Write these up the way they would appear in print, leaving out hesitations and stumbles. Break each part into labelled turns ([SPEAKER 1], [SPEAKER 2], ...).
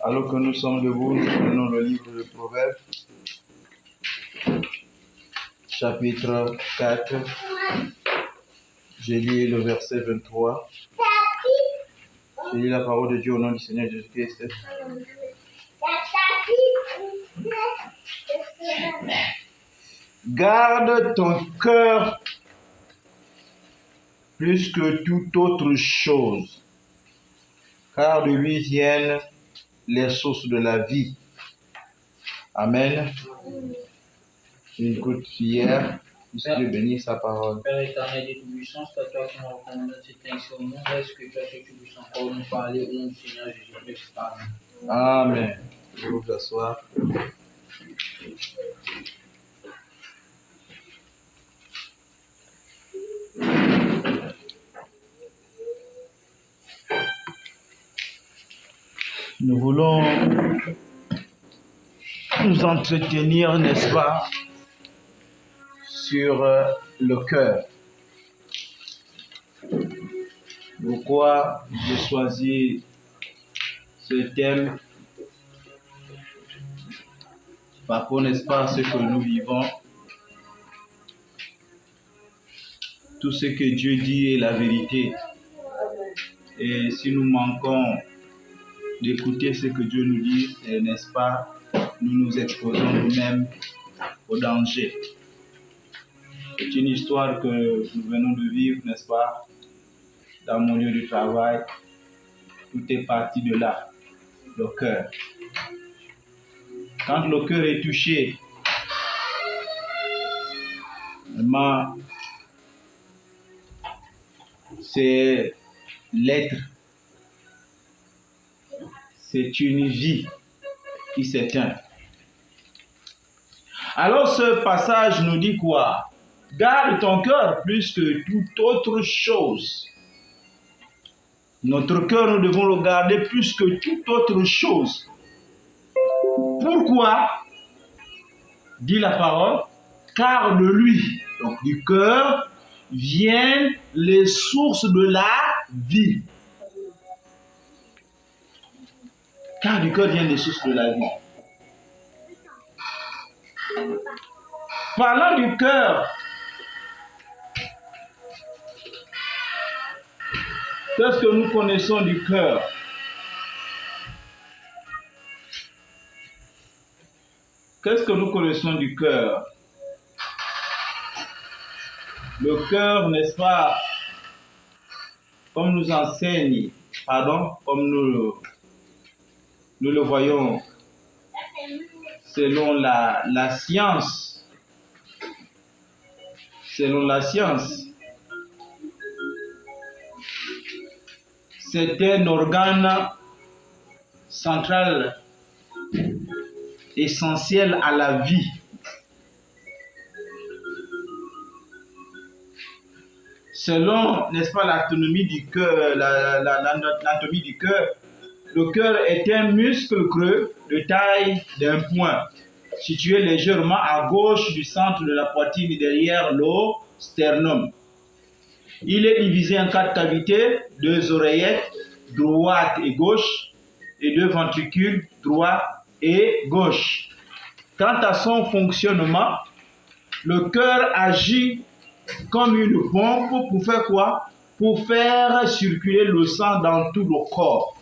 [SPEAKER 1] Alors que nous sommes debout, nous prenons le livre de Proverbes, chapitre 4. J'ai lu le verset 23. J'ai lu la parole de Dieu au nom du Seigneur Jésus-Christ. Garde ton cœur plus que toute autre chose, car de lui viennent les sources de la vie. Amen. Une écoute hier, Dieu bénisse sa parole.
[SPEAKER 2] Père éternel et tout-puissant, c'est à toi qu'on recommande cette ainsi au monde. Est-ce que toi, tu puisses encore nous parler au nom du Seigneur Jésus-Christ? Amen.
[SPEAKER 1] Amen. Je vous asseoir. Nous voulons nous entretenir, n'est-ce pas, sur le cœur. Pourquoi j'ai choisi ce thème? Par rapport, n'est-ce pas, à ce que nous vivons. Tout ce que Dieu dit est la vérité. Et si nous manquons d'écouter ce que Dieu nous dit, n'est-ce pas, nous nous exposons nous-mêmes au danger. C'est une histoire que nous venons de vivre, n'est-ce pas, dans mon lieu de travail. Tout est parti de là, le cœur. Quand le cœur est touché, vraiment, c'est l'être. C'est une vie qui s'éteint. Alors ce passage nous dit quoi? Garde ton cœur plus que toute autre chose. Notre cœur, nous devons le garder plus que toute autre chose. Pourquoi? Dit la parole, car de lui, donc du cœur, viennent les sources de la vie. Car du cœur viennent les sources de la vie. Parlant du cœur, qu'est-ce que nous connaissons du cœur? Qu'est-ce que nous connaissons du cœur? Le cœur, n'est-ce pas, comme nous enseigne, comme nous le voyons selon la science. Selon la science, c'est un organe central essentiel à la vie. Selon, n'est-ce pas, l'anatomie du cœur, l'anatomie du cœur, le cœur est un muscle creux de taille d'un poing, situé légèrement à gauche du centre de la poitrine derrière le sternum. Il est divisé en 4 cavités, 2 oreillettes, droite et gauche, et 2 ventricules, droit et gauche. Quant à son fonctionnement, le cœur agit comme une pompe pour faire quoi? Pour faire circuler le sang dans tout le corps.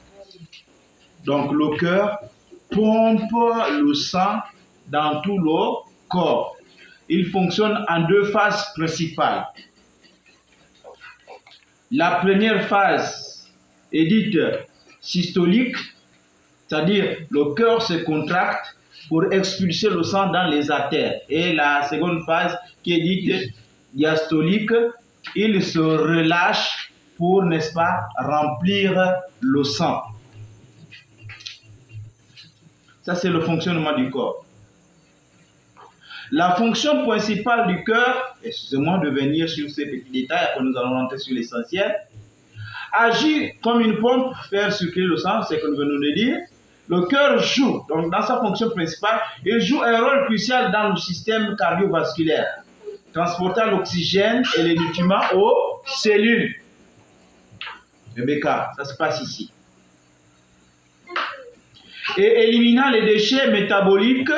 [SPEAKER 1] Donc le cœur pompe le sang dans tout le corps. Il fonctionne en 2 phases principales. La première phase est dite systolique, c'est-à-dire le cœur se contracte pour expulser le sang dans les artères. Et la seconde phase qui est dite diastolique, il se relâche pour, n'est-ce pas, remplir le sang. Ça, c'est le fonctionnement du corps. La fonction principale du cœur, excusez-moi de venir sur ces petits détails, après nous allons rentrer sur l'essentiel, agit comme une pompe, faire circuler le sang, c'est ce que nous venons de dire. Le cœur joue, donc dans sa fonction principale, il joue un rôle crucial dans le système cardiovasculaire, transportant l'oxygène et les nutriments aux cellules. Rebecca, ça se passe ici. et éliminant les déchets métaboliques,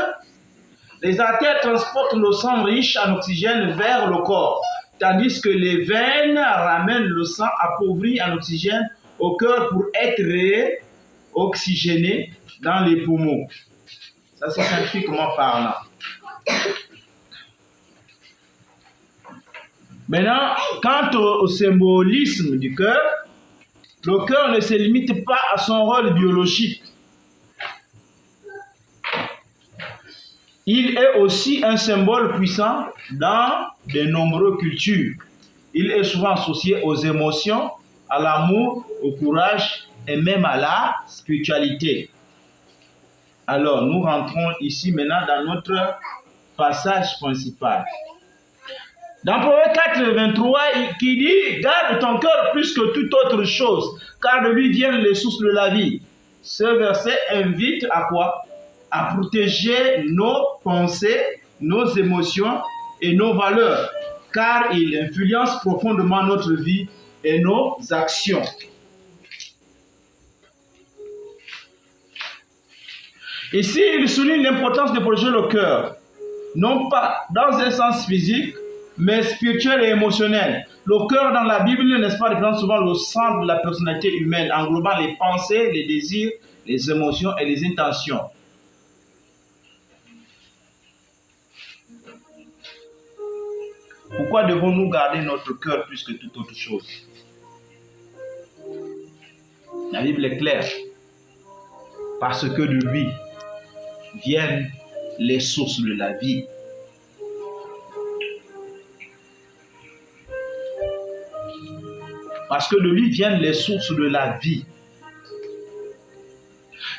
[SPEAKER 1] les artères transportent le sang riche en oxygène vers le corps, tandis que les veines ramènent le sang appauvri en oxygène au cœur pour être réoxygéné dans les poumons. Ça, c'est scientifiquement parlant. Maintenant, quant au symbolisme du cœur, le cœur ne se limite pas à son rôle biologique. Il est aussi un symbole puissant dans de nombreuses cultures. Il est souvent associé aux émotions, à l'amour, au courage et même à la spiritualité. Alors, nous rentrons ici maintenant dans notre passage principal. Dans Proverbe 4, 23, qui dit « Garde ton cœur plus que toute autre chose, car de lui viennent les sources de la vie. » Ce verset invite à quoi? À protéger nos pensées, nos émotions et nos valeurs, car il influence profondément notre vie et nos actions. Ici, il souligne l'importance de protéger le cœur, non pas dans un sens physique, mais spirituel et émotionnel. Le cœur dans la Bible, n'est-ce pas, représente souvent le centre de la personnalité humaine, englobant les pensées, les désirs, les émotions et les intentions. Pourquoi devons-nous garder notre cœur plus que toute autre chose? La Bible est claire. Parce que de lui viennent les sources de la vie. Parce que de lui viennent les sources de la vie.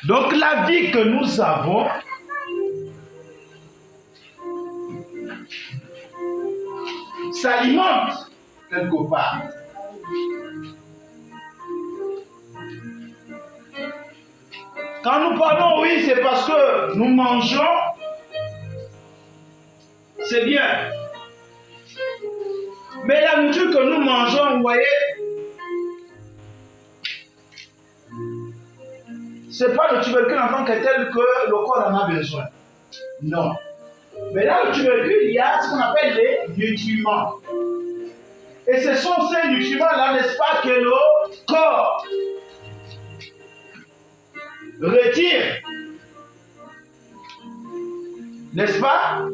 [SPEAKER 1] Donc la vie que nous avons s'alimente quelque part. Quand nous parlons, oui, c'est parce que nous mangeons, c'est bien. Mais la nourriture que nous mangeons, vous voyez, c'est pas le tubercule en tant que tel que le corps en a besoin. Non. Mais dans le tubercule, il y a ce qu'on appelle les nutriments. Et ce sont ces nutriments-là, n'est-ce pas, que le corps retire. N'est-ce pas?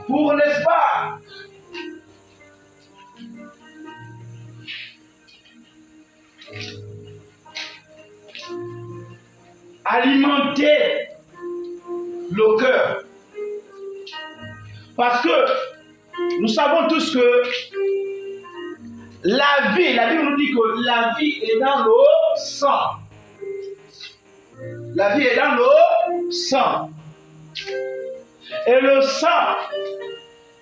[SPEAKER 1] Pour, n'est-ce pas, alimenter le cœur. Parce que nous savons tous que la vie, la Bible nous dit que la vie est dans le sang. La vie est dans le sang. Et le sang,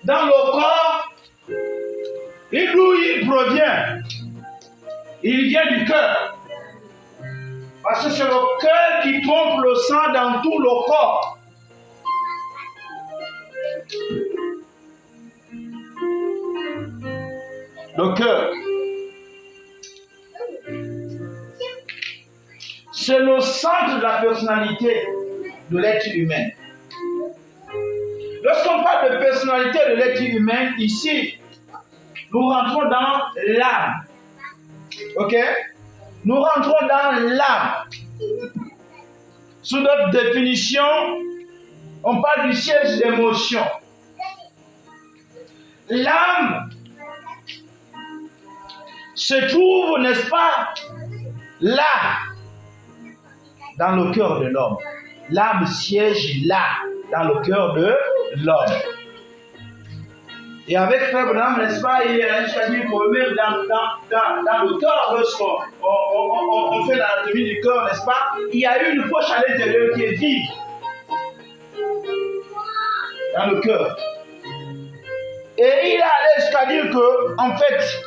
[SPEAKER 1] dans le corps, d'où il provient? Il vient du cœur. Parce que c'est le cœur qui pompe le sang dans tout le corps. Le cœur. C'est le centre de la personnalité de l'être humain. Lorsqu'on parle de personnalité de l'être humain, ici, nous rentrons dans l'âme. Ok? Nous rentrons dans l'âme. Sous notre définition, on parle du siège d'émotion. L'âme se trouve, n'est-ce pas, là, dans le cœur de l'homme. L'âme siège là, dans le cœur de l'homme. Et avec Frère Branham, n'est-ce pas, il y a c'est-à-dire que même dans le cœur, lorsqu'on fait l'anatomie du cœur, n'est-ce pas, il y a une poche à l'intérieur qui est vide. Dans le cœur. Et il a allé jusqu'à dire que, en fait,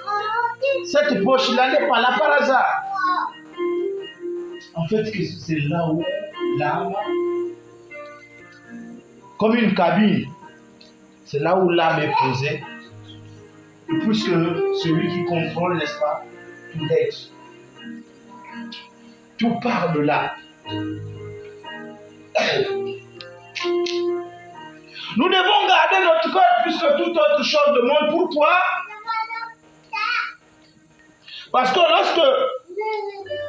[SPEAKER 1] cette poche-là n'est pas là par hasard. En fait, c'est là où l'âme, comme une cabine, c'est là où l'âme est posée. Et puisque celui qui contrôle, n'est-ce pas, tout l'être, tout part de là. Nous devons garder notre cœur plus que toute autre chose du monde. Pourquoi? Parce que lorsque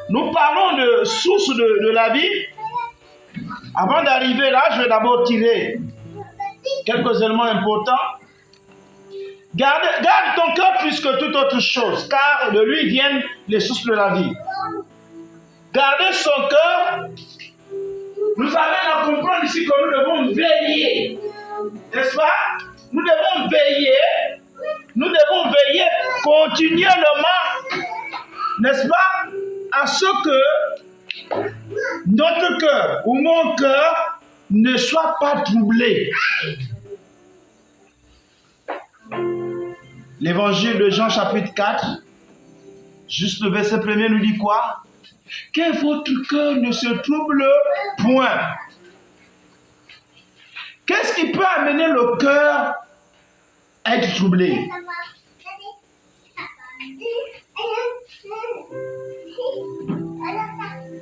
[SPEAKER 1] nous parlons de source de la vie, avant d'arriver là, je vais d'abord tirer quelques éléments importants. Garde ton cœur plus que toute autre chose, car de lui viennent les sources de la vie. Garder son cœur nous amène à comprendre ici que nous devons veiller. N'est-ce pas? Nous devons veiller continuellement, n'est-ce pas, à ce que notre cœur ou mon cœur ne soit pas troublé. L'évangile de Jean chapitre 4, juste le verset 1er nous dit quoi? Que votre cœur ne se trouble point. Qu'est-ce qui peut amener le cœur à être troublé?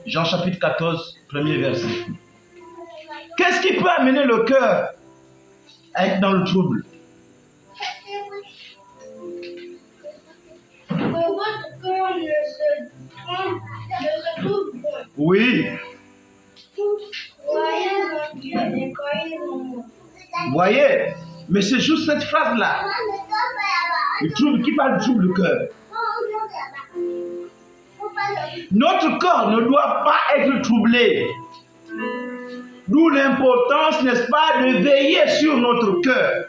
[SPEAKER 1] Jean chapitre 14, premier verset. Qu'est-ce qui peut amener le cœur à être dans le trouble? Oui. Voyez, mais c'est juste cette phrase-là. Le trouble, qui parle du trouble du cœur. Notre corps ne doit pas être troublé. D'où l'importance, n'est-ce pas, de veiller sur notre cœur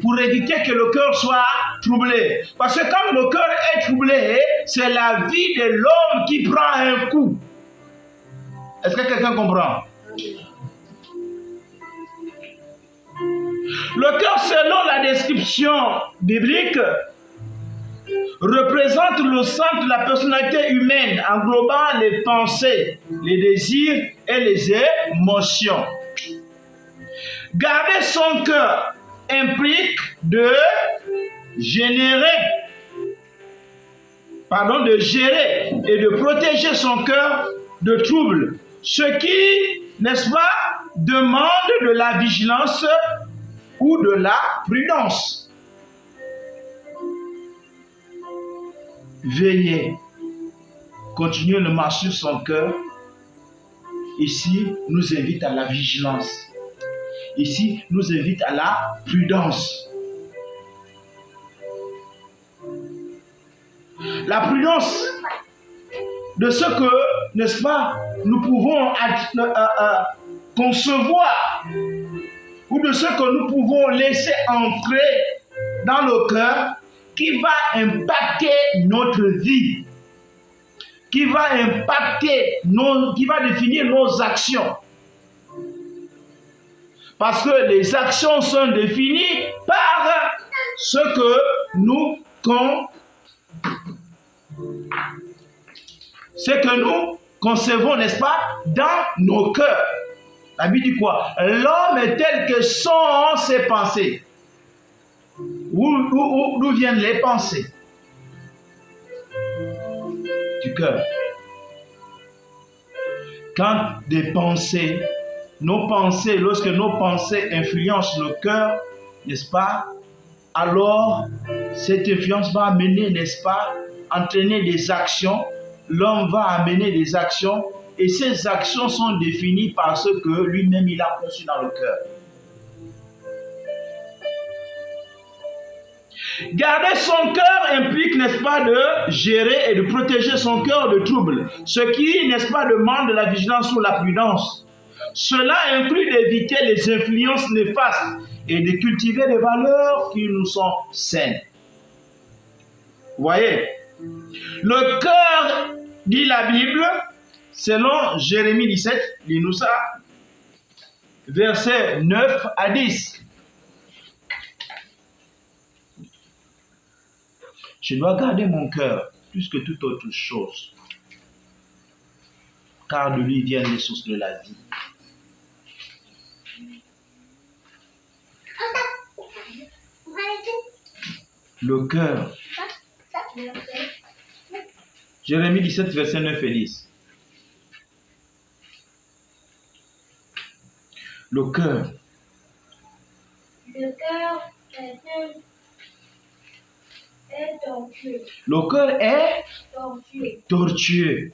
[SPEAKER 1] pour éviter que le cœur soit troublé. Parce que quand le cœur est troublé, c'est la vie de l'homme qui prend un coup. Est-ce que quelqu'un comprend? Le cœur, selon la description biblique, représente le centre de la personnalité humaine, englobant les pensées, les désirs et les émotions. Garder son cœur implique de gérer et de protéger son cœur de troubles, ce qui, n'est-ce pas, demande de la vigilance ou de la prudence. Veiller, continuer le marche sur son cœur, ici, nous invite à la vigilance. Ici, nous invite à la prudence. La prudence de ce que, n'est-ce pas, nous pouvons concevoir ou de ce que nous pouvons laisser entrer dans le cœur qui va impacter notre vie, qui va définir nos actions. Parce que les actions sont définies par ce que nous concevons, n'est-ce pas, dans nos cœurs. La Bible dit quoi? L'homme est tel que sont ses pensées. D'où viennent les pensées? Du cœur. Quand lorsque nos pensées influencent le cœur, n'est-ce pas, alors cette influence va amener, n'est-ce pas, entraîner des actions. L'homme va amener des actions et ces actions sont définies par ce que lui-même il a conçu dans le cœur. Garder son cœur implique, n'est-ce pas, de gérer et de protéger son cœur de troubles, ce qui, n'est-ce pas, demande de la vigilance ou la prudence. Cela inclut d'éviter les influences néfastes et de cultiver des valeurs qui nous sont saines. Vous voyez, le cœur, dit la Bible, selon Jérémie 17, lis-nous ça, versets 9 à 10. Je dois garder mon cœur plus que toute autre chose, car de lui viennent les sources de la vie. Le cœur. Jérémie 17, verset 9 et 10. Le cœur.
[SPEAKER 3] Le cœur est tortueux.
[SPEAKER 1] Le cœur est
[SPEAKER 3] Tortueux.
[SPEAKER 1] tortueux.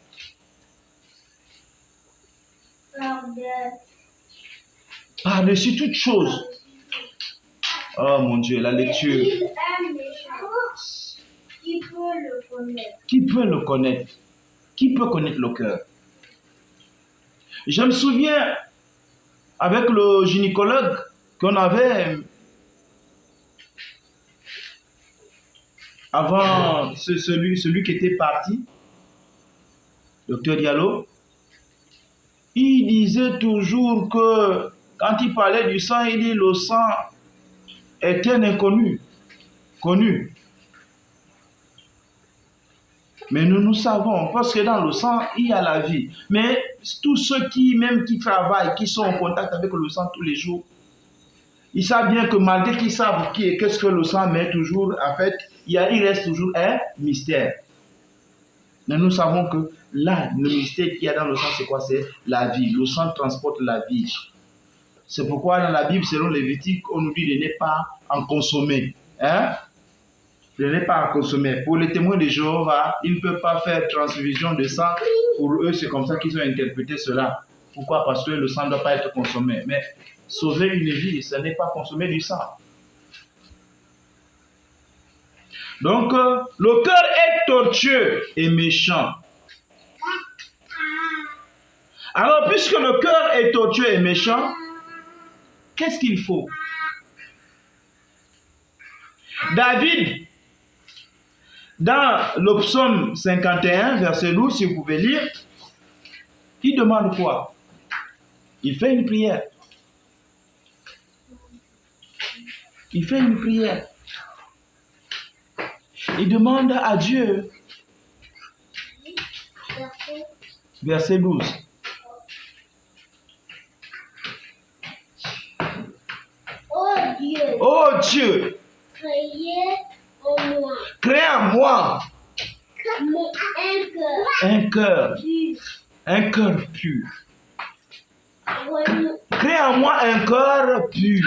[SPEAKER 1] Par-dessus toute chose. Oh mon Dieu, la lecture.
[SPEAKER 3] Il est méchant. Qui peut le connaître?
[SPEAKER 1] Qui peut le connaître? Qui peut connaître le cœur? Je me souviens, avec le gynécologue qu'on avait avant celui qui était parti, docteur Diallo, il disait toujours que quand il parlait du sang, il dit le sang est un inconnu, connu. Mais nous savons, parce que dans le sang, il y a la vie. Mais tous ceux qui travaillent, qui sont en contact avec le sang tous les jours, ils savent bien que malgré qu'ils savent qu'est-ce que le sang met toujours, en fait, il reste toujours un mystère. Mais nous savons que là, le mystère qu'il y a dans le sang, c'est quoi? C'est la vie. Le sang transporte la vie. C'est pourquoi dans la Bible, selon Lévitique, on nous dit de ne pas en consommer. Hein? De ne pas en consommer. Pour les témoins de Jéhovah, ils ne peuvent pas faire transfusion de sang. Pour eux, c'est comme ça qu'ils ont interprété cela. Pourquoi? Parce que le sang ne doit pas être consommé. Mais sauver une vie, ce n'est pas consommer du sang. Donc, le cœur est tortueux et méchant. Alors, puisque le cœur est tortueux et méchant, qu'est-ce qu'il faut? David, dans le psaume 51, verset 12, si vous pouvez lire, il demande quoi? Il fait une prière. Il fait une prière. Il demande à Dieu. Verset 12.
[SPEAKER 3] Oh
[SPEAKER 1] Oh Dieu,
[SPEAKER 3] crée en moi
[SPEAKER 1] crée en moi un cœur pur. Crée en moi un cœur pur.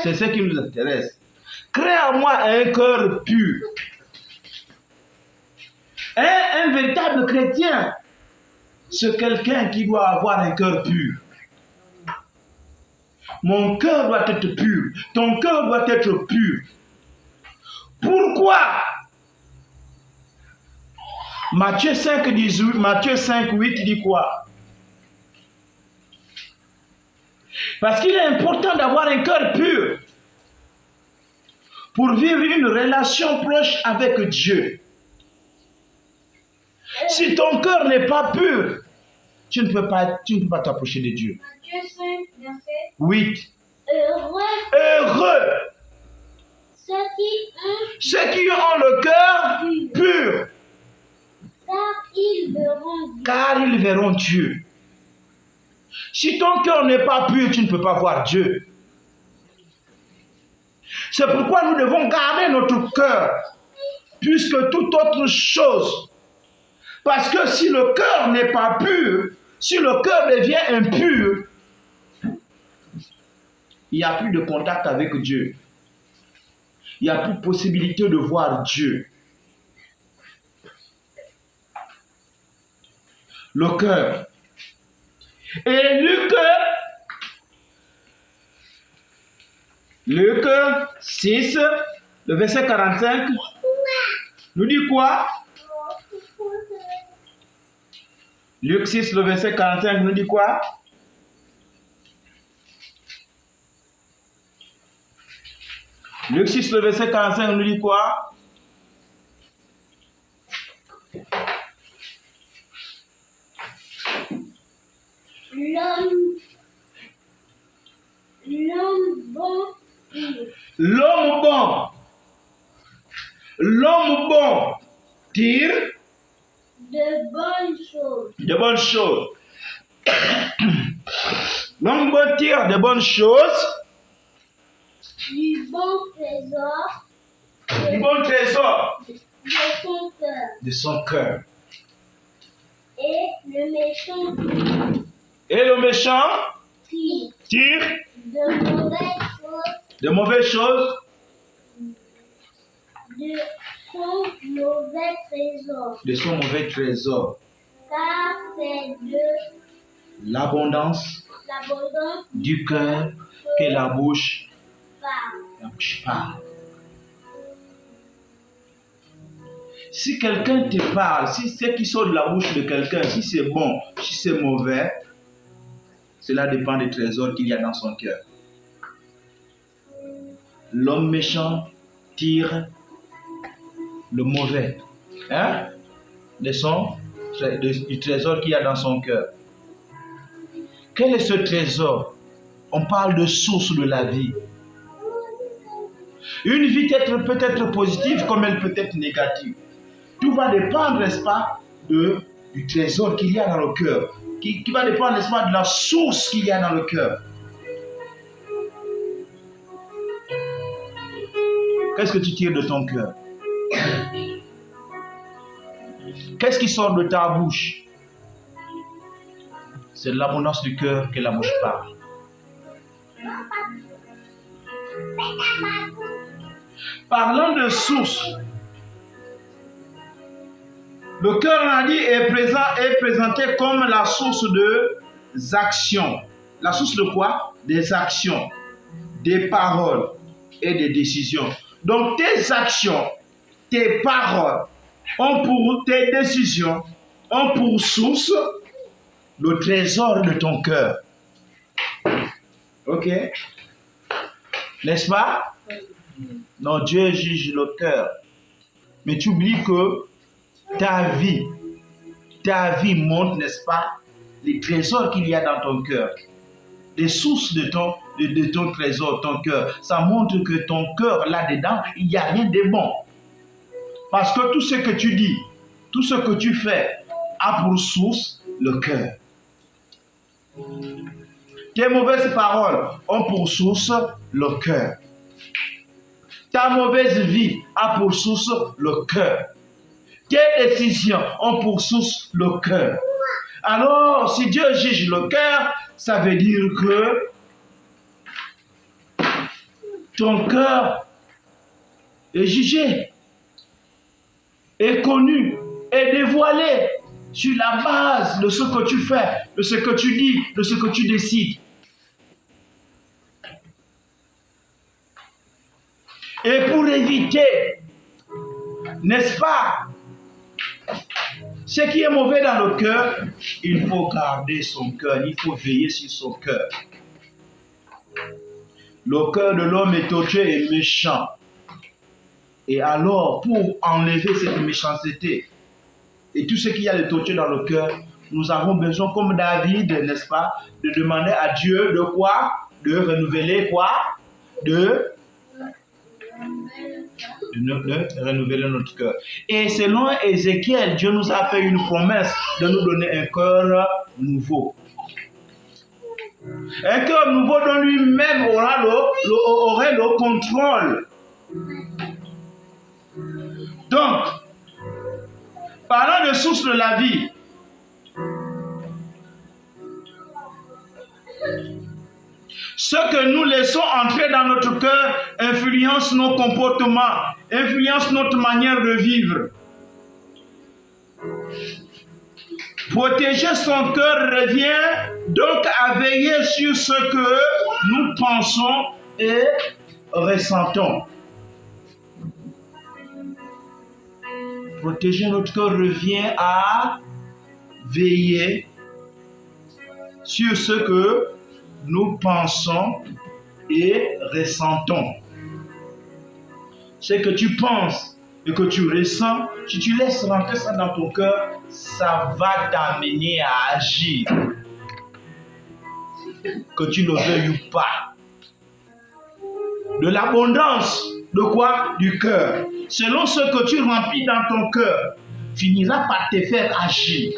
[SPEAKER 1] C'est ce qui nous intéresse. Crée en moi un cœur pur. Un véritable chrétien, c'est quelqu'un qui doit avoir un cœur pur. Mon cœur doit être pur. Ton cœur doit être pur. Pourquoi? Matthieu 5, 18, Matthieu 5, 8 dit quoi? Parce qu'il est important d'avoir un cœur pur pour vivre une relation proche avec Dieu. Si ton cœur n'est pas pur, tu ne peux pas t'approcher de Dieu.
[SPEAKER 3] Matthieu 5, verset
[SPEAKER 1] 8.
[SPEAKER 3] Heureux
[SPEAKER 1] Ceux qui ont le cœur pur, car ils verront Dieu. Si ton cœur n'est pas pur, tu ne peux pas voir Dieu. C'est pourquoi nous devons garder notre cœur, plus que toute autre chose. Parce que si le cœur n'est pas pur, si le cœur devient impur, il n'y a plus de contact avec Dieu. Il n'y a plus de possibilité de voir Dieu. Le cœur. Et Luc 6, le verset 45, nous dit quoi? Luc 6, le verset 45, nous dit quoi? Luc 6, le verset 45, nous dit quoi? L'homme bon tire
[SPEAKER 3] de bonnes choses.
[SPEAKER 1] de bonnes choses. L'homme bon tire de bonnes choses.
[SPEAKER 3] Du bon trésor.
[SPEAKER 1] Du bon trésor
[SPEAKER 3] De son cœur.
[SPEAKER 1] de son cœur.
[SPEAKER 3] Et Le méchant
[SPEAKER 1] Et le méchant
[SPEAKER 3] tire
[SPEAKER 1] tire
[SPEAKER 3] de mauvaises choses
[SPEAKER 1] de
[SPEAKER 3] son mauvais trésor. Car c'est de
[SPEAKER 1] l'abondance
[SPEAKER 3] l'abondance
[SPEAKER 1] du cœur que la bouche
[SPEAKER 3] parle.
[SPEAKER 1] parle. Si quelqu'un te parle, si ce qui sort de la bouche de quelqu'un, si c'est bon, si c'est mauvais, cela dépend des trésors qu'il y a dans son cœur. L'homme méchant tire le mauvais, du trésor qu'il y a dans son cœur. Quel est ce trésor? On parle de source de la vie. Une vie peut être positive comme elle peut être négative. Tout va dépendre, n'est-ce pas, du trésor qu'il y a dans le cœur. Qui va dépendre, n'est-ce pas, de la source qu'il y a dans le cœur. Qu'est-ce que tu tires de ton cœur? Qu'est-ce qui sort de ta bouche? C'est de l'abondance du cœur que la bouche parle. Parlant de source, le cœur, on a dit, est présenté comme la source des actions. La source de quoi? Des actions, des paroles et des décisions. Donc tes actions, tes paroles, tes décisions ont pour source le trésor de ton cœur. Ok? N'est-ce pas? Non, Dieu juge le cœur. Mais tu oublies que ta vie montre, n'est-ce pas, les trésors qu'il y a dans ton cœur. Les sources de ton trésor, ton cœur. Ça montre que ton cœur, là-dedans, il n'y a rien de bon. Parce que tout ce que tu dis, tout ce que tu fais, a pour source le cœur. Tes mauvaises paroles ont pour source le cœur. Ta mauvaise vie a pour source le cœur. Tes décisions ont pour source le cœur. Alors, si Dieu juge le cœur, ça veut dire que ton cœur est jugé, est connu, est dévoilé sur la base de ce que tu fais, de ce que tu dis, de ce que tu décides. Et pour éviter, n'est-ce pas, ce qui est mauvais dans le cœur, il faut garder son cœur, il faut veiller sur son cœur. Le cœur de l'homme est tortueux et méchant. Et alors, pour enlever cette méchanceté et tout ce qu'il y a de tortueux dans le cœur, nous avons besoin, comme David, n'est-ce pas, de demander à Dieu de quoi? De renouveler quoi? De renouveler notre cœur. Et selon Ézéchiel, Dieu nous a fait une promesse de nous donner un cœur nouveau. Un cœur nouveau dont lui-même aurait le contrôle. Donc, parlant de source de la vie, ce que nous laissons entrer dans notre cœur influence nos comportements, influence notre manière de vivre. Protéger son cœur revient donc à veiller sur ce que nous pensons et ressentons. Protéger notre cœur revient à veiller sur ce que nous pensons et ressentons. Ce que tu penses et que tu ressens, si tu laisses rentrer ça dans ton cœur, ça va t'amener à agir. Que tu le veuilles ou pas. De l'abondance, de quoi? Du cœur. Selon ce que tu remplis dans ton cœur, finira par te faire agir.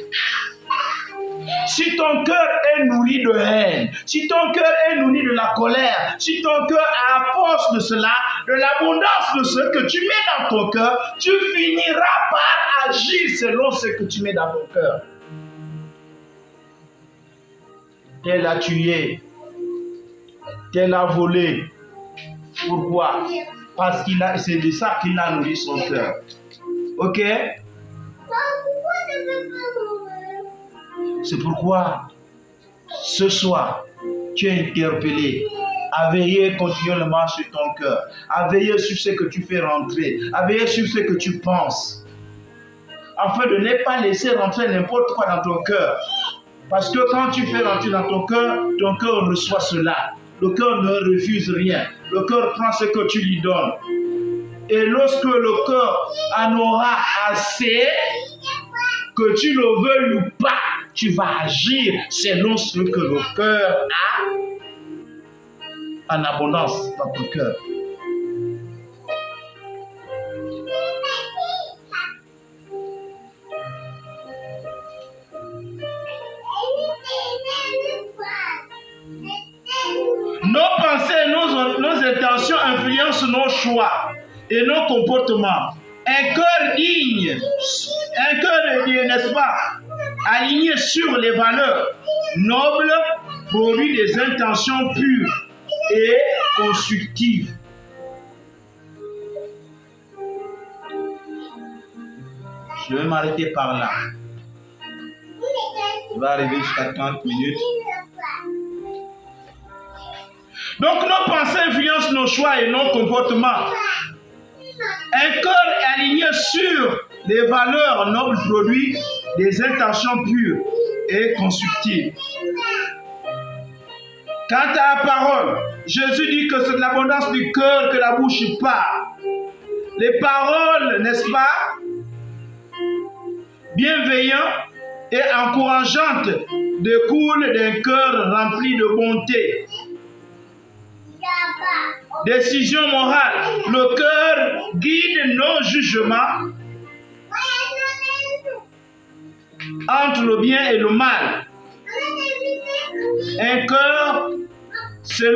[SPEAKER 1] Si ton cœur est nourri de haine, si ton cœur est nourri de la colère, si ton cœur a à force de cela, de l'abondance de ce que tu mets dans ton cœur, tu finiras par agir selon ce que tu mets dans ton cœur. tel a tué, tel a volé. Pourquoi? Parce qu'il a, c'est de ça qu'il a nourri son cœur. Ok? C'est pourquoi ce soir, tu es interpellé à veiller continuellement sur ton cœur, à veiller sur ce que tu fais rentrer, à veiller sur ce que tu penses, afin de ne pas laisser rentrer n'importe quoi dans ton cœur. Parce que quand tu fais rentrer dans ton cœur reçoit cela. Le cœur ne refuse rien. Le cœur prend ce que tu lui donnes. Et lorsque le cœur en aura assez, que tu le veuilles ou pas, tu vas agir selon ce que le cœur a en abondance dans ton cœur. Nos pensées, nos intentions influencent nos choix et nos comportements. Un cœur digne, n'est-ce pas, aligné sur les valeurs nobles, produit des intentions pures et constructives. Je vais m'arrêter par là. Je vais arriver jusqu'à 30 minutes. Donc nos pensées influencent nos choix et nos comportements. Un cœur aligné sur les valeurs nobles produit des intentions pures et constructives. Quant à la parole, Jésus dit que c'est de l'abondance du cœur que la bouche parle. Les paroles, n'est-ce pas, bienveillantes et encourageantes découlent d'un cœur rempli de bonté. Décision morale. Le cœur guide nos jugements entre le bien et le mal. Un cœur sain,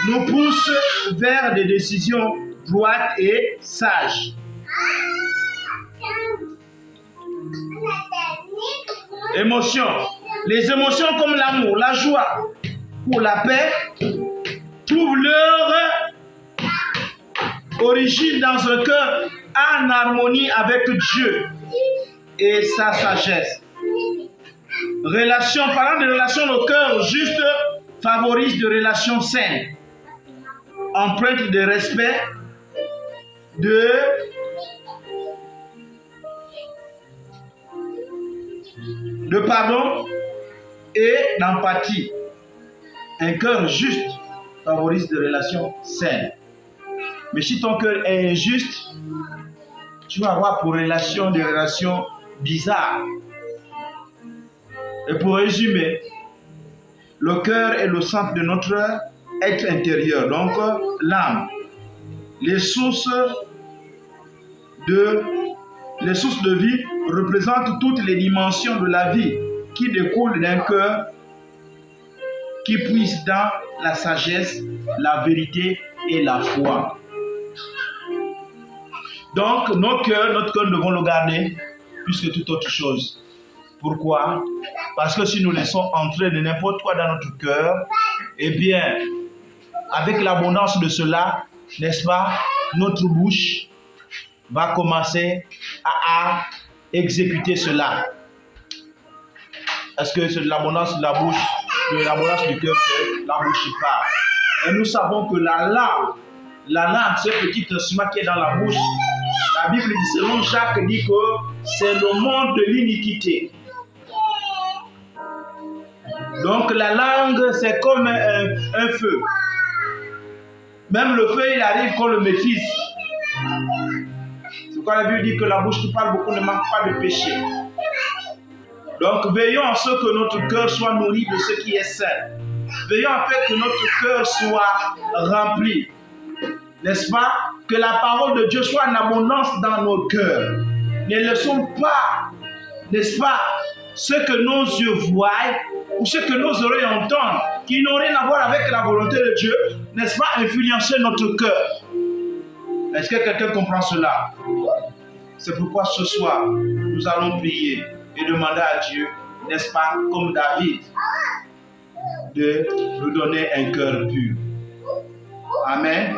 [SPEAKER 1] nous pousse vers des décisions droites et sages. Émotions. Les émotions comme l'amour, la joie ou la paix trouvent leur origine dans un cœur en harmonie avec Dieu et sa sagesse. Parlant de relations, le cœur juste favorise des relations saines, empreintes de respect, de pardon et d'empathie. Un cœur juste favorise des relations saines. Mais si ton cœur est injuste, tu vas avoir pour relation des relations bizarres. Et pour résumer, le cœur est le centre de notre être intérieur, donc l'âme. Les sources de vie représentent toutes les dimensions de la vie qui découlent d'un cœur qui puise dans la sagesse, la vérité et la foi. Donc, notre cœur, nous devons le garder plus que toute autre chose. Pourquoi? Parce que si nous laissons entrer de n'importe quoi dans notre cœur, eh bien, avec l'abondance de cela, n'est-ce pas, notre bouche va commencer à exécuter cela. Est-ce que c'est de l'abondance de la bouche, de l'abondance du cœur que la bouche parle? Et nous savons que la langue, ce petit instrument qui est dans la bouche, la Bible dit, selon Jacques, dit que c'est le monde de l'iniquité. Donc la langue, c'est comme un feu. Même le feu, il arrive qu'on le maîtrise. C'est pourquoi la Bible dit que la bouche qui parle beaucoup ne manque pas de péché. Donc veillons à ce que notre cœur soit nourri de ce qui est sain. Veillons à faire que notre cœur soit rempli. N'est-ce pas? Que la parole de Dieu soit en abondance dans nos cœurs. Ne laissons pas, n'est-ce pas, ce que nos yeux voient ou ce que nos oreilles entendent, qui n'ont rien à voir avec la volonté de Dieu, n'est-ce pas, influencer notre cœur. Est-ce que quelqu'un comprend cela? C'est pourquoi ce soir, nous allons prier et demander à Dieu, n'est-ce pas, comme David, de nous donner un cœur pur. Amen.